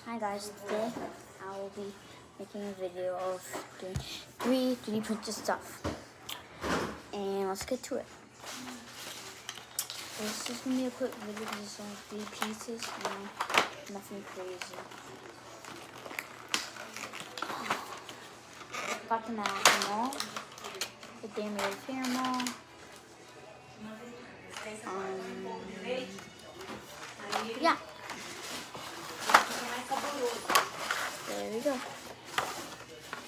Hi guys, today I will be making a video of doing 3D printed stuff. And let's get to it. This is going to be a quick video because it's only 3 pieces, nothing crazy. Got them at the mall, the Damier Fair Mall. Yeah. There we go.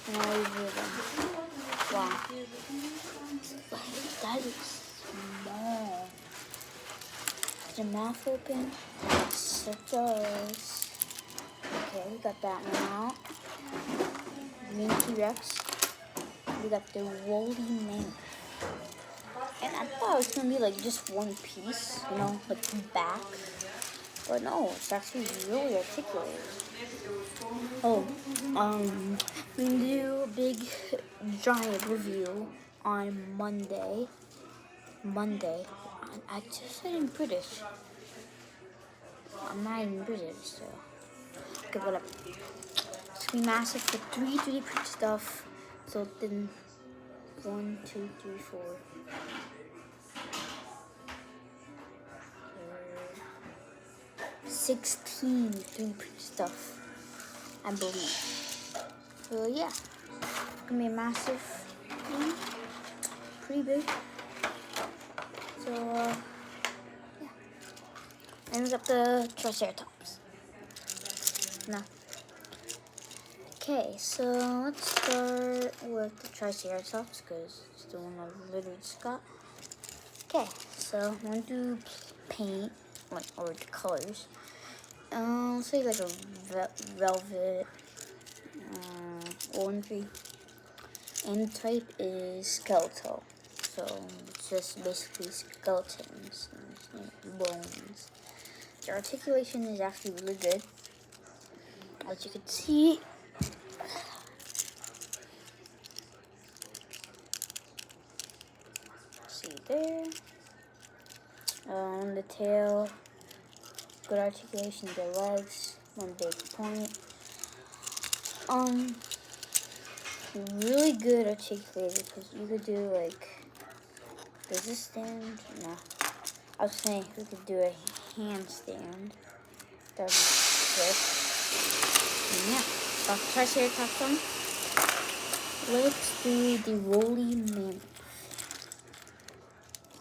And I'll review them. Wow. That is small. Is the mouth open? Yes, it does. Okay, we got that one out. Mini T-Rex. We got the woolly mammoth. And I thought it was going to be like just one piece, like the back. But no, it's actually really articulated. Oh, we can do a big, giant review on Monday. I just said in British. I'm not even British, so. Okay, whatever. It's gonna be massive for 3 3D print stuff. So then, 1, 2, 3, 4. 16 3D print stuff, I believe. So yeah, it's gonna be a massive thing, pretty big. So yeah, and we got the Triceratops. Now, okay, so let's start with the Triceratops because it's the one I literally just got. Okay, so I'm gonna do paint, or the colors. Say like a velvet, orangey, and type is skeletal. So it's just basically skeletons and bones. The articulation is actually really good, as you can see. See there. The tail. Good articulation, the legs, one big point. Really good articulated because you could do like, does this stand? No. I was saying we could do a handstand. That would be sick. Yeah, got the Triceratops on. Let's do the woolly mammoth.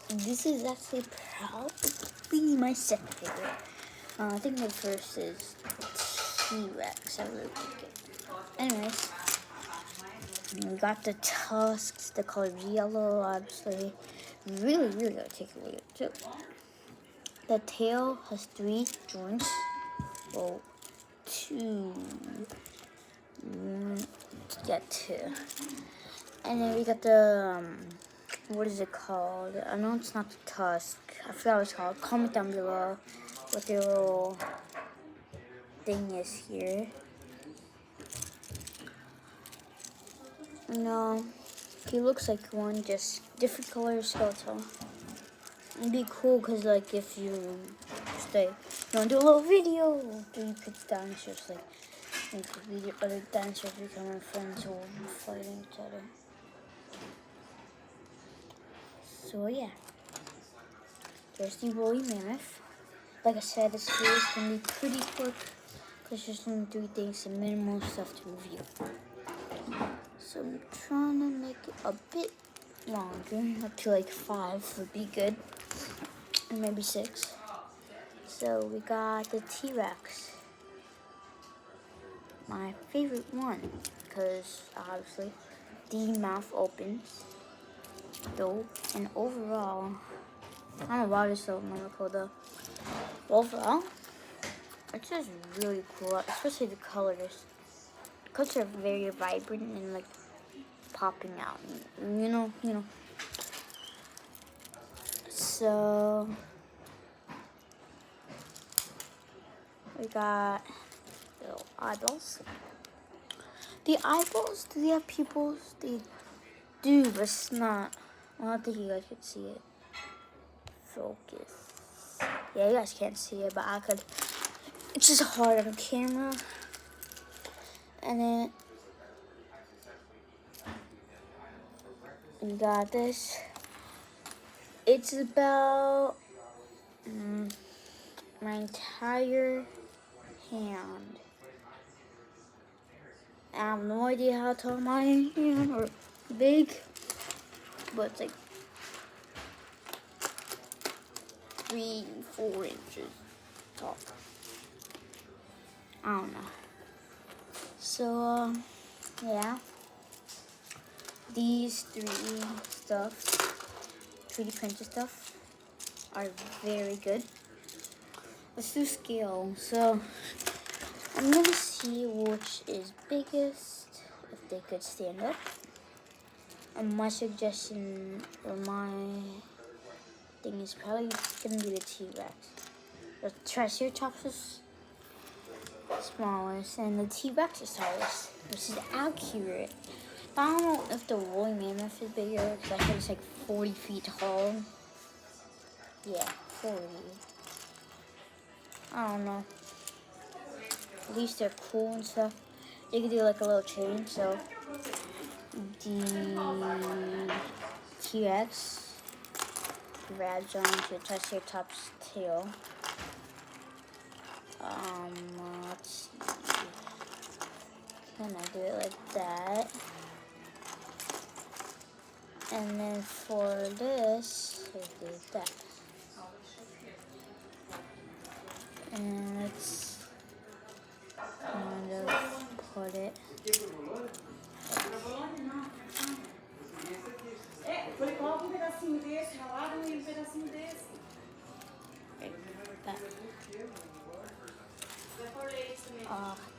This is actually probably my second favorite. I think my first is T-Rex. I really like it. Anyways, we got the tusks, the color yellow, obviously. Really articulated too. The tail has 3 joints. Well, 2. Yeah, 2. And then we got the, what is it called? I know it's not the tusk. I forgot what it's called. Comment down below what their little thing is here. No, he looks like one, just different color skeletal. It'd be cool because, like, if you stay, do a little video, 3 picks dinosaurs, like, if other dinosaurs becoming friends or fighting each other. So yeah, there's the woolly mammoth. Like I said, this video is gonna be pretty quick because there's only 3 things and minimal stuff to review. So I'm trying to make it a bit longer, up to like 5 would be good, and maybe 6. So we got the T-Rex, my favorite one, because obviously the mouth opens, though, and overall, I don't know why it's so memorable though. Overall, it's just really cool, especially the colors. The colors are very vibrant and like popping out, you know. So we got little eyeballs. The eyeballs, do they have pupils? They do, but it's not. I don't think you guys could see it. Focus. Yeah, you guys can't see it, but I could. It's just hard on camera. And then we got this. It's about my entire hand. I have no idea how tall my hand or big, but it's like 3-4 inches tall. I don't know. So yeah, these 3D printed stuff are very good. Let's do scale. So I'm gonna see which is biggest, if they could stand up. And my suggestion, or my thing is probably gonna be the T-Rex. The Triceratops is smallest, and the T-Rex is tallest, which is accurate. But I don't know if the woolly mammoth is bigger, because I think it's like 40 feet tall. Yeah, 40. I don't know. At least they're cool and stuff. You can do like a little chain, so the T-Rex grabs onto Triceratops' tail. Let's see. Can I do it like that? And then for this, I do that. And let's kind of put it. Like that.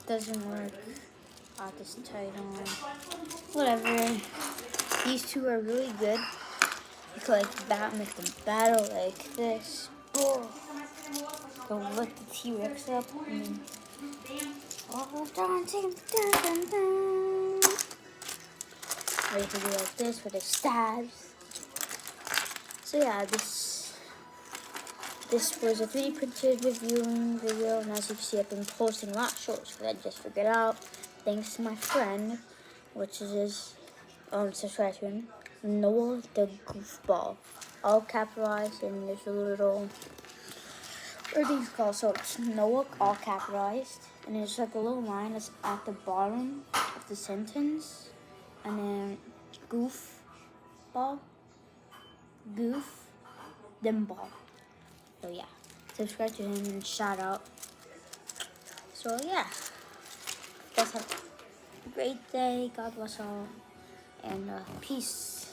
Doesn't work. I'll just tie it on. Whatever. These two are really good. You could make them battle like this. Oh. Go lift the T-Rex up and then ready to do like this with the stabs. So yeah, this was a 3D printed reviewing video, and as you can see, I've been posting a lot of shorts because I just figured out, thanks to my friend, which is his subscribe to him, Noah the Goofball, all capitalized, and there's a little, what are these called? So it's Noah, all capitalized, and there's like a little line that's at the bottom of the sentence, and then Goofball, Goof, then Ball. So yeah, subscribe to him and shout out. So yeah, guys have a great day. God bless all, and peace.